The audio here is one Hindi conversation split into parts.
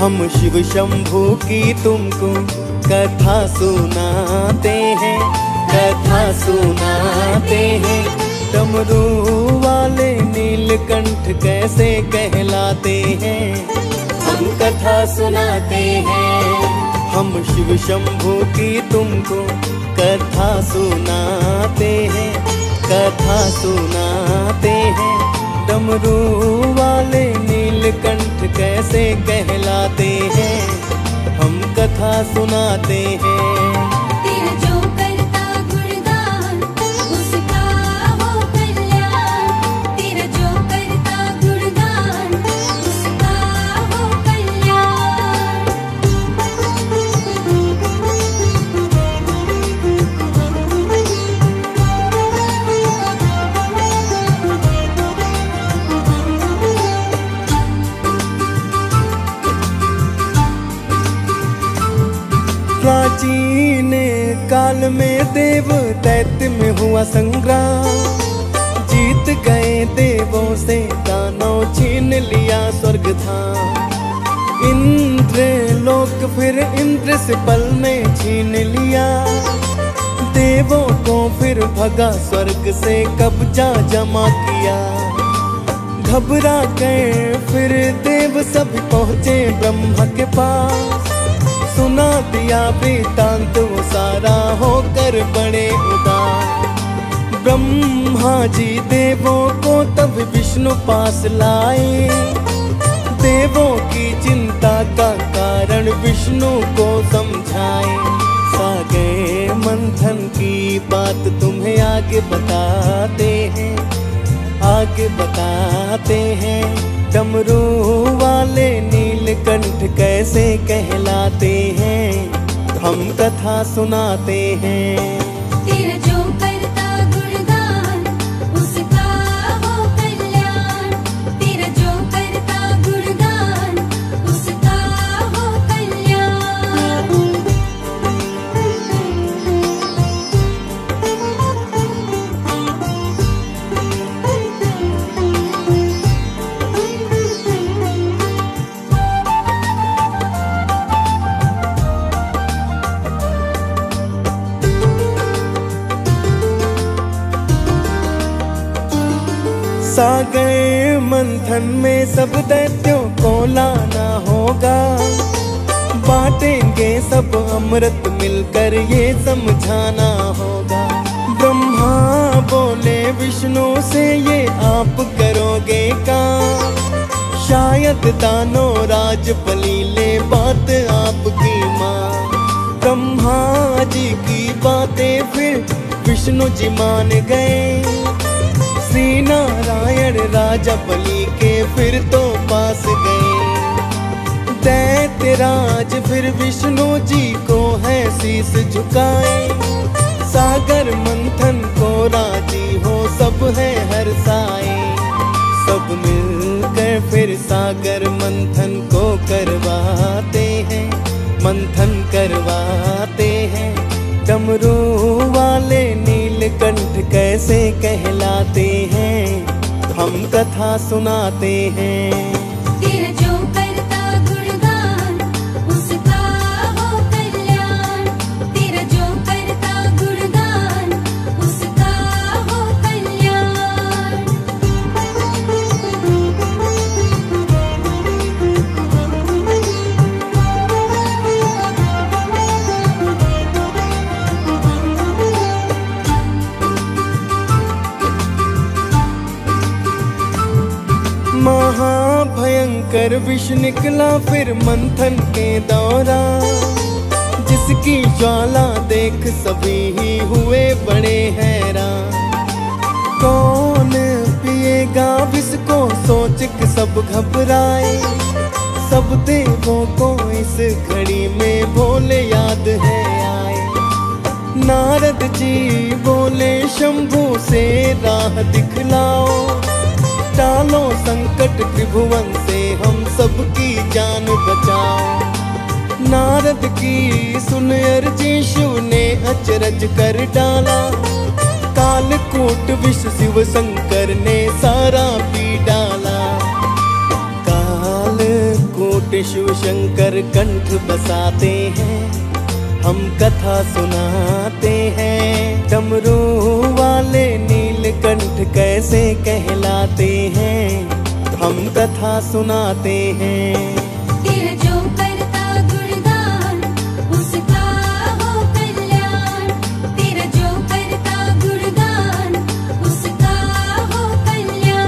हम शिव शंभू की तुमको कथा सुनाते हैं, कथा सुनाते हैं। डमरू वाले नीलकंठ कैसे कहलाते हैं, हम कथा सुनाते हैं। हम शिव शंभू की तुमको कथा सुनाते हैं, कथा सुनाते हैं। डमरू वाले नीलकंठ कैसे कहलाते हैं, हम कथा सुनाते हैं। तेरा जो करता गुणगान उसका हो कल्याण, तेरा जो करता गुणगान उसका हो कल्याण। प्राचीन काल में देव दैत्य में हुआ संग्राम, जीत गए देवों से दानव छीन लिया स्वर्ग धाम। इंद्र लोक फिर इंद्र से पल में छीन लिया, देवों को फिर भगा स्वर्ग से कब्जा जमा किया। घबरा गए फिर देव सभी पहुँचे ब्रह्मा के पास, सुना दिया वृतांत वो सारा होकर बड़े उदास। ब्रह्मा जी देवों को तब विष्णु पास लाए, देवों की चिंता का कारण विष्णु को समझाए। सागे मंथन की बात तुम्हें आगे बताते हैं, आगे बताते हैं। डमरू वाले नीलकंठ कैसे कहलाते हैं, हम कथा सुनाते हैं। तेरा जो करता गुणगान उसका हो कल्याण, तेरा जो करता गुणगान उसका हो कल्याण। सागर मंथन में सब दैत्यों को लाना होगा, बांटेंगे सब अमृत मिलकर ये समझाना होगा। ब्रह्मा बोले विष्णु से ये आप करोगे काम, शायद दानो राज पली ले बात आपकी माँ। ब्रह्मा जी की बातें फिर विष्णु जी मान गए, श्री नारायण राजा बलि के फिर तो पास गए। दैत्य राज फिर विष्णु जी को है शीस झुकाए, सागर मंथन को राजी हो सब है हर्षाए। सब मिलकर फिर सागर मंथन को करवाते हैं, मंथन करवाते हैं। डमरू वाले नीलकंठ कैसे कहलाते हैं, हम कथा सुनाते हैं। तेरा जो करता गुणगान उसका हो कल्याण, तेरा जो करता गुणगान उसका हो कल्याण। महाभयंकर विष निकला फिर मंथन के दौरान, जिसकी ज्वाला देख सभी ही हुए बड़े हैरान। कौन पिएगा विष को सोच के सब घबराए, सब देवों को इस घड़ी में भोले याद है आए। नारद जी बोले शंभू से राह दिखलाओ, टालो संकट त्रिभुवन से हम सबकी जान बचाओ। नारद की सुन अर्जी शिव ने अचरज कर डाला, कालकूट विष शिव शंकर ने सारा पी डाला। कालकूट पे शिव शंकर कंठ बसाते हैं, हम कथा सुनाते हैं। डमरू वाले नीलकंठ कैसे कहलाते हैं, हम कथा सुनाते हैं। तेरा जो करता गुणगान उसका हो कल्याण, तेरा जो करता गुणगान उसका हो कल्याण।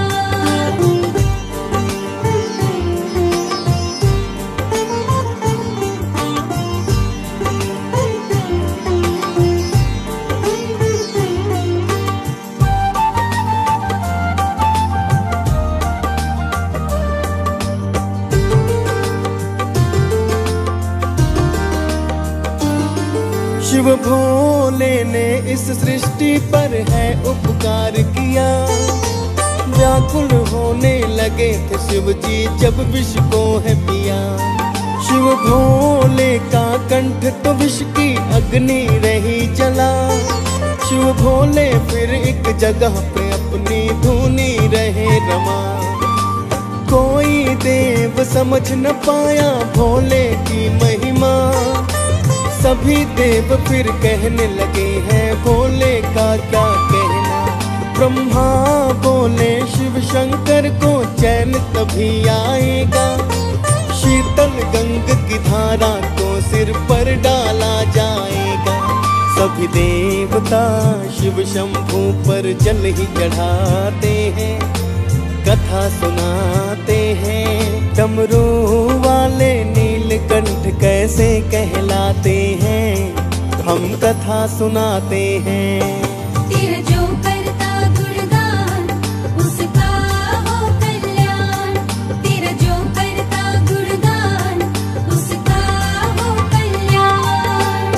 शिव भोले ने इस सृष्टि पर है उपकार किया, व्याकुल होने लगे थे शिव जी जब विष को है पिया। शिव भोले का कंठ तो विष की अग्नि रही जला, शिव भोले फिर एक जगह पे अपनी धुनी रहे रमा। कोई देव समझ न पाया भोले की महिमा, सभी देव फिर कहने लगे हैं भोले का क्या कहना। ब्रह्मा बोले शिव शंकर को चैन तभी आएगा, शीतल गंग की धारा को सिर पर डाला जाएगा। सभी देवता शिव शंभू पर जल ही चढ़ाते हैं, कथा सुनाते हैं। डमरू वाले नीलकंठ कैसे कहलाते हैं, हम कथा सुनाते हैं। तेरा जो करता गुणगान उसका हो कल्याण, तेरा जो करता गुणगान उसका हो कल्याण।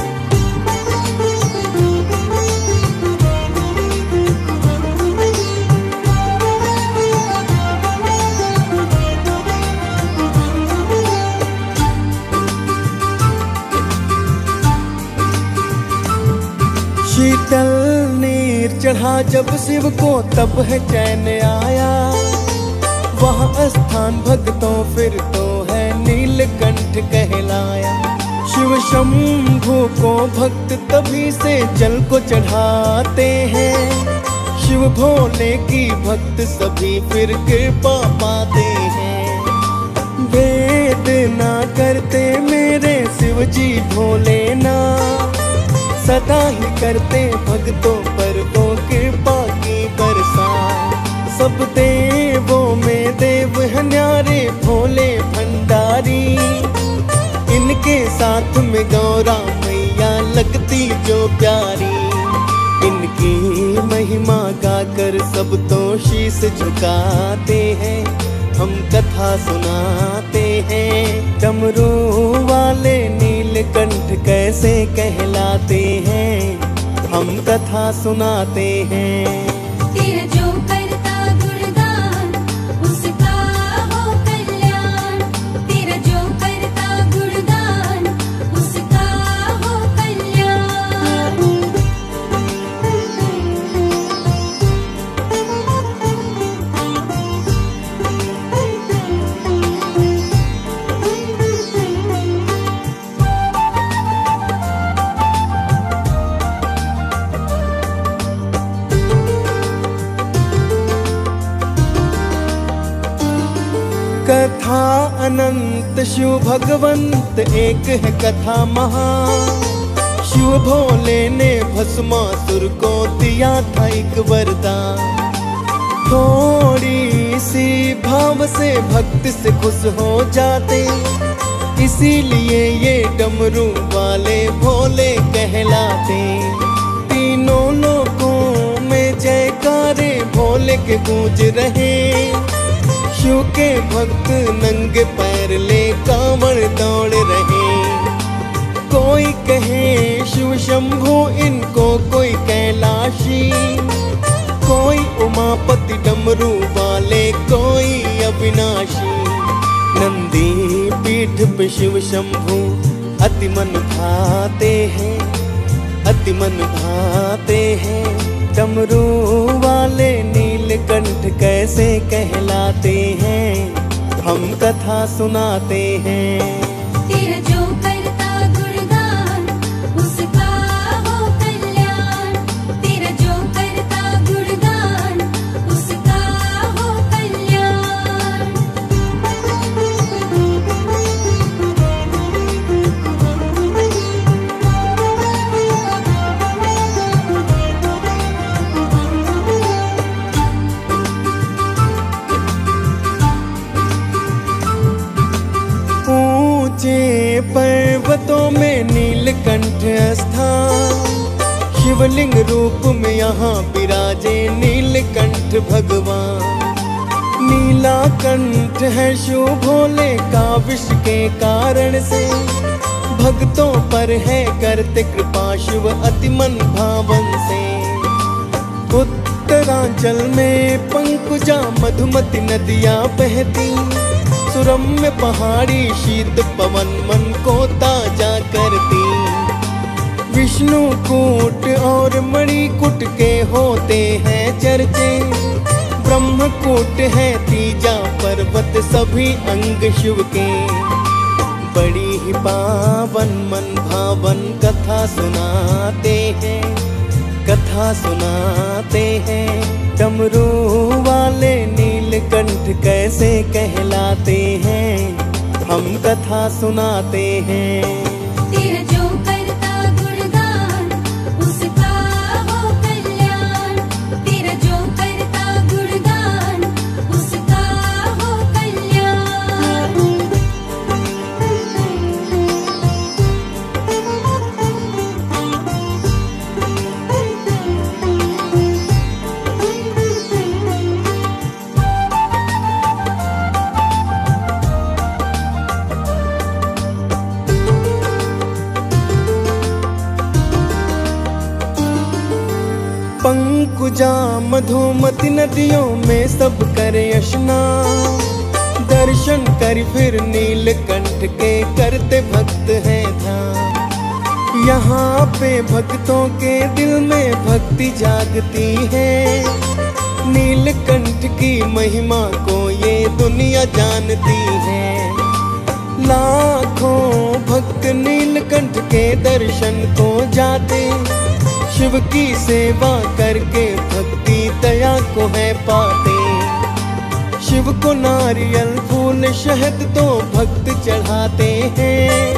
शीतल नीर चढ़ा जब शिव को तब है चैन आया, वह स्थान भक्तों फिर तो है नीलकंठ कहलाया। शिव शंभू को भक्त तभी से जल को चढ़ाते हैं, शिव भोले की भक्त सभी फिर कृपा पाते हैं। भेद ना करते मेरे शिव जी भोले ना, सदा ही करते भक्तों पर वो कृपा की बरसा। सब देवों में देव है न्यारे भोले भंडारी, इनके साथ में गौरा मैया लगती जो प्यारी। इनकी महिमा गाकर सब तो शीश झुकाते हैं, हम कथा सुनाते हैं। डमरू वाले नीलकंठ कैसे कहलाते हैं, हम कथा सुनाते हैं। तेरा जो करता गुणगान उसका हो कल्याण, तेरा जो करता गुणगान उसका हो कल्याण। कथा अनंत शिव भगवंत एक है कथा महान, शिव भोले ने भस्मासुर को दिया था एक वरदान। थोड़ी सी भाव से भक्त से खुश हो जाते, इसीलिए ये डमरू वाले भोले कहलाते। तीनों लोकों में जयकारे भोले के गूंज रहे, शिव के भक्त नंगे पैर ले कांवड़ दौड़ रहे। कोई कहे शिव शंभू इनको, कोई कैलाशी, कोई उमापति डमरू वाले, कोई अविनाशी। नंदी पीठ पे शिव शंभू अति मन भाते हैं, अति मन भाते हैं। डमरू वाले नीलकंठ कैसे कहलाते हैं, हम कथा सुनाते हैं। तेरा जो करता गुणगान उसका हो कल्याण। तेरा जो करता गुणगान उसका हो कल्याण। ऊंचे पर्वतों में नीलकंठ स्थान, शिवलिंग रूप में यहाँ विराजे नीलकंठ भगवान। नीलाकंठ है शिव भोले का विष के कारण से, भक्तों पर है करते कृपा शिव अति मन भावन से। उत्तरांचल में पंकुजा मधुमती नदियाँ बहती, सुरम्य पहाड़ी शीत पवन मन को ताजा करती। विष्णु कूट और मणिकूट के होते हैं चर्चे, ब्रह्मकूट है तीजा पर्वत सभी अंग शिव के। बड़ी ही पावन मन भावन कथा सुनाते हैं, कथा सुनाते हैं। डमरू वाले नीलकंठ कैसे कहलाते हैं, हम कथा सुनाते हैं। तेरा जो करता गुणगान उसका हो कल्याण। तेरा जो करता गुणगान उसका हो कल्याण। पंकुजा मधुमती नदियों में सब करे स्नान, दर्शन कर फिर नीलकंठ के करते भक्त हैं ध्यान। यहाँ पे भक्तों के दिल में भक्ति जागती है, नीलकंठ की महिमा को ये दुनिया जानती है। लाखों भक्त नीलकंठ के दर्शन को जाते, शिव की सेवा करके भक्ति दया को है पाते। शिव को नारियल फूल शहद तो भक्त चढ़ाते हैं,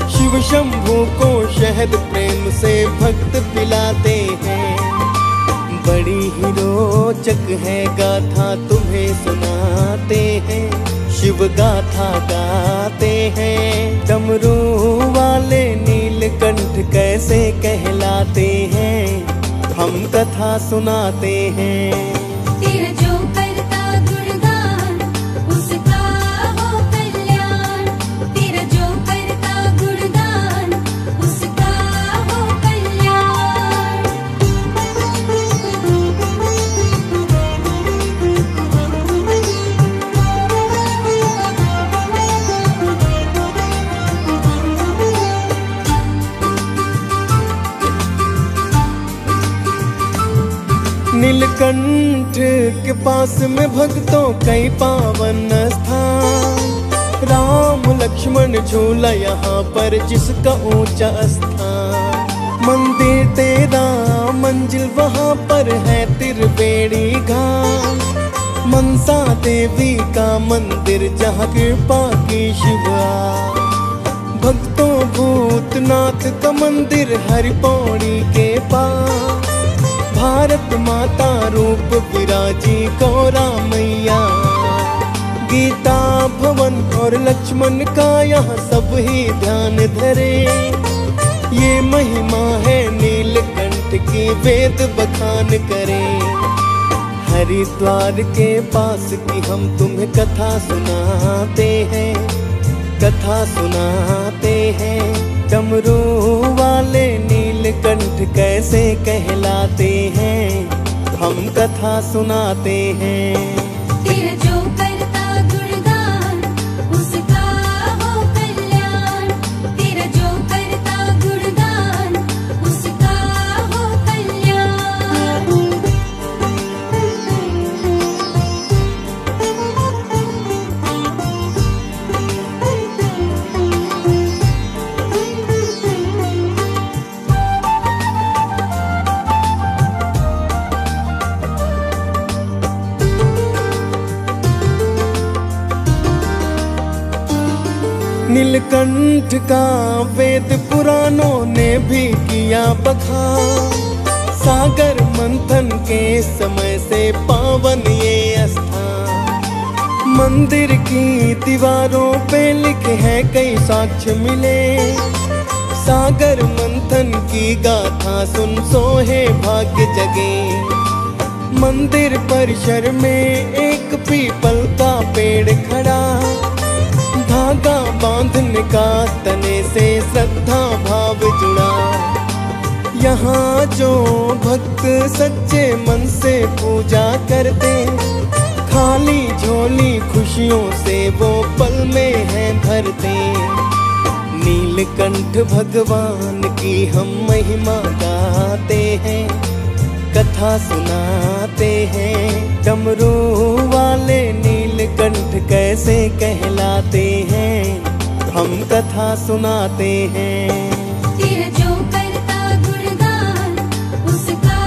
शिव शंभू को शहद प्रेम से भक्त पिलाते हैं। बड़ी ही रोचक है गाथा तुम्हें सुनाते हैं, शिव गाथा गाते हैं। डमरू वाले नीलकंठ कैसे कहलाते हैं, हम कथा सुनाते हैं। तेरा जो करता गुणगान उसका हो कल्याण। तेरा जो करता गुणगान उसका हो कल्याण। नीलकंठ के पास में भक्तों कई पावन स्थान, राम लक्ष्मण झूला यहाँ पर जिसका ऊंचा स्थान। मंदिर तेरा मंजिल वहाँ पर है त्रिवेणी घाट, मनसा देवी का मंदिर जहाँ कृपा की शिवा। भक्तों भूतनाथ का मंदिर हरि पौड़ी के पास, भारत माता रूप विराजी गौरा मैया। गीता भवन और लक्ष्मण का यहाँ सब ही ध्यान धरे, ये महिमा है नीलकंठ की वेद बखान करें। हरिद्वार के पास की हम तुम्हें कथा सुनाते हैं, कथा सुनाते हैं। डमरू वाले नीलकंठ कैसे कहलाते हैं, हम कथा सुनाते हैं। तेरा जो करता गुणगान उसका हो कल्याण। तेरा जो करता गुणगान उसका हो कल्याण। नीलकंठ का वेद पुराणों ने भी किया बखान। सागर मंथन के समय से पावन ये स्थान। मंदिर की दीवारों पे लिखे हैं कई साक्ष्य मिले। सागर मंथन की गाथा सुन सोहे भाग्य जगे। मंदिर परिसर में एक पीपल का पेड़ खड़ा। धागा बांधने का तने से श्रद्धा भाव जुड़ा। यहाँ जो भक्त सच्चे मन से पूजा करते, खाली झोली खुशियों से वो पल में है भरते। नीलकंठ भगवान की हम महिमा गाते हैं, कथा सुनाते हैं। डमरू वाले नीलकंठ कैसे कहलाते हैं, हम कथा सुनाते हैं। तेरा जो करता गुणगान उसका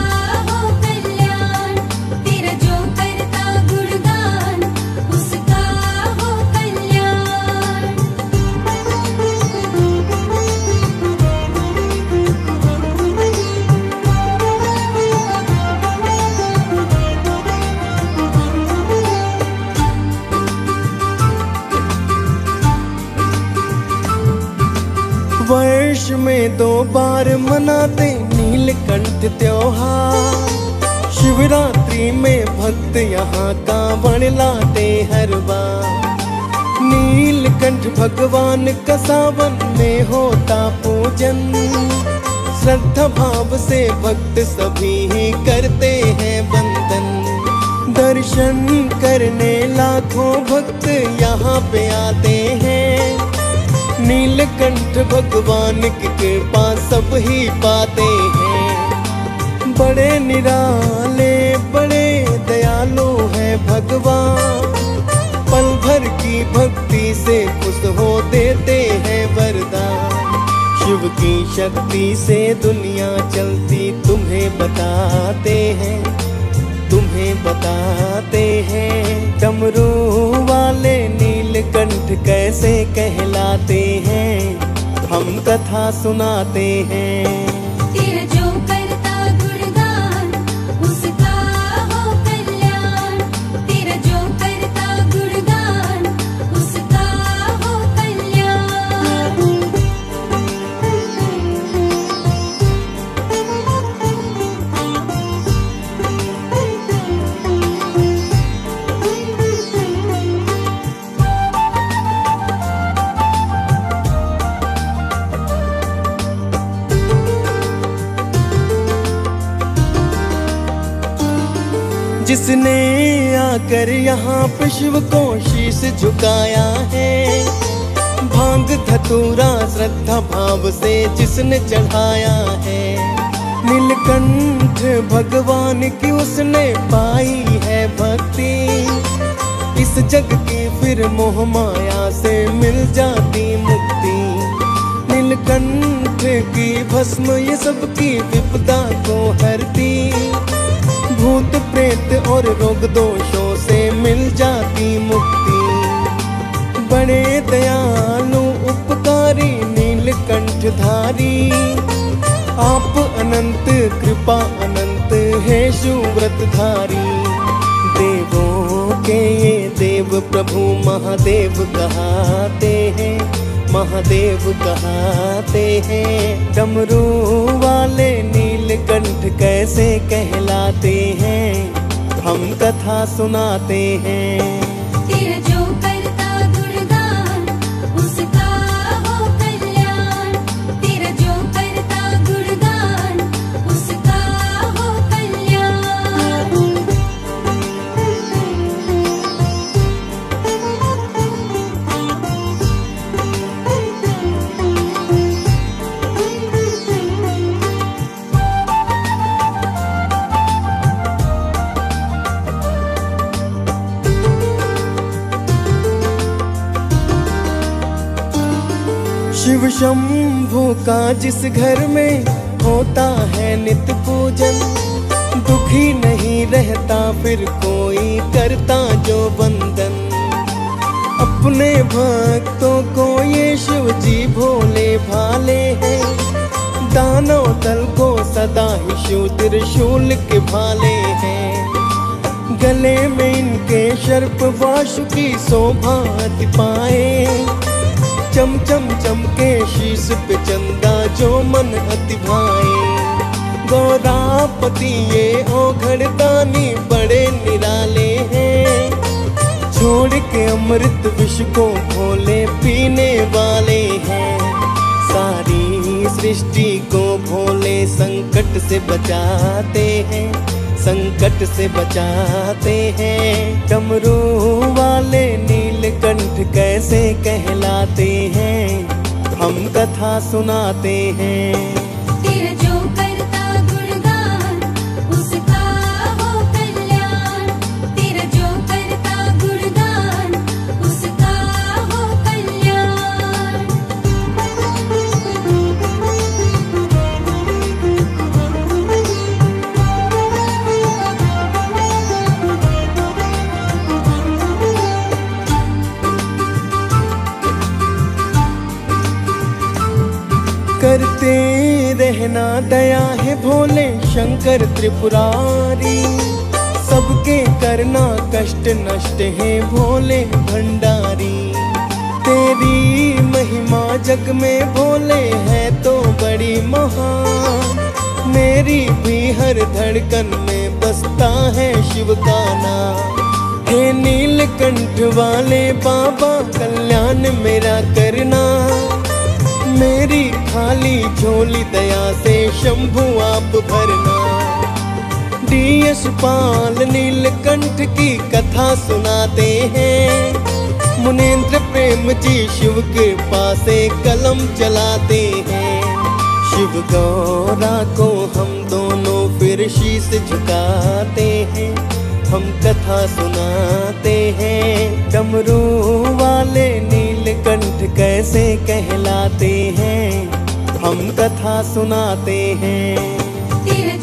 हो कल्याण। तेरा जो करता गुणगान उसका हो कल्याण। वर्ष में 2 बार मनाते नीलकंठ त्योहार। शिवरात्रि में भक्त यहाँ कांवड़ लाते हर बार। नीलकंठ भगवान का सावन में होता पूजन। श्रद्धा भाव से भक्त सभी ही करते हैं वंदन। दर्शन करने लाखों भक्त यहाँ पे आते हैं। नीलकंठ भगवान की कृपा सब ही पाते हैं। बड़े निराले बड़े दयालु है भगवान। पल भर की भक्ति से खुश हो देते हैं वरदान। शिव की शक्ति से दुनिया चलती तुम्हें बताते हैं, तुम्हें बताते हैं। डमरू वाले नीलकंठ कैसे कहलाते हैं, हम कथा सुनाते हैं। तेरा जो करता गुणगान उसका हो कल्याण। तेरा जो करता गुणगान उसका हो कल्याण। जिसने आकर यहाँ पे शिव को शीश झुकाया है। भांग धतूरा श्रद्धा भाव से जिसने चढ़ाया है। नीलकंठ भगवान की उसने पाई है भक्ति। इस जग की फिर मोह माया से मिल जाती मुक्ति। नीलकंठ की भस्म ये सबकी विपदा को हरती। भूत प्रेत और रोग दोषों से मिल जाती मुक्ति। बड़े दयालु उपकारी नीलकंठ धारी। आप अनंत कृपा अनंत है शिवव्रत धारी। देवों के ये देव प्रभु महादेव कहाते हैं, महादेव कहाते हैं। डमरू वाले नीलकंठ कैसे कहलाते हैं, हम कथा सुनाते हैं। तेरा जो करता गुणगान उसका हो कल्याण। तेरा जो करता गुणगान उसका हो कल्याण। शिव शंभू का जिस घर में होता है नित्य पूजन। दुखी नहीं रहता फिर कोई करता जो बंधन। अपने भक्तों को ये शिव जी भोले भाले हैं। दानव दल को सदा ही शिव त्रिशूल के भाले हैं। गले में इनके सर्प वासुकी शोभा अति पाए। चम चम चमके शीश पे चंदा जो मन अति भाए। गौरापति ये ओघड़दानी बड़े निराले हैं। छोड़ के अमृत विष को भोले पीने वाले हैं। सारी सृष्टि को भोले संकट से बचाते हैं, संकट से बचाते हैं। डमरू वाले नीलकंठ कैसे कहलाते हैं, हम कथा सुनाते हैं। तेरा जो करता गुणगान उसका हो कल्याण। तेरा जो करता गुणगान उसका हो कल्याण। करते रहना दया है भोले शंकर त्रिपुरारी। सबके करना कष्ट नष्ट है भोले भंडारी। तेरी महिमा जग में भोले है तो बड़ी महान। मेरी भी हर धड़कन में बसता है शिव का नाम। हे नीलकंठ वाले बाबा कल्याण मेरा करना। मेरी खाली झोली दया से शंभु आप भरना। डीएस पाल नीलकंठ की कथा सुनाते हैं। मुनेंद्र प्रेम जी शिव कृपा से कलम चलाते हैं। शिव गौरा को हम दोनों फिर शीश झुकाते हैं, हम कथा सुनाते हैं। डमरू वाले नीलकंठ कैसे कहलाते हैं, हम कथा सुनाते हैं। तेरा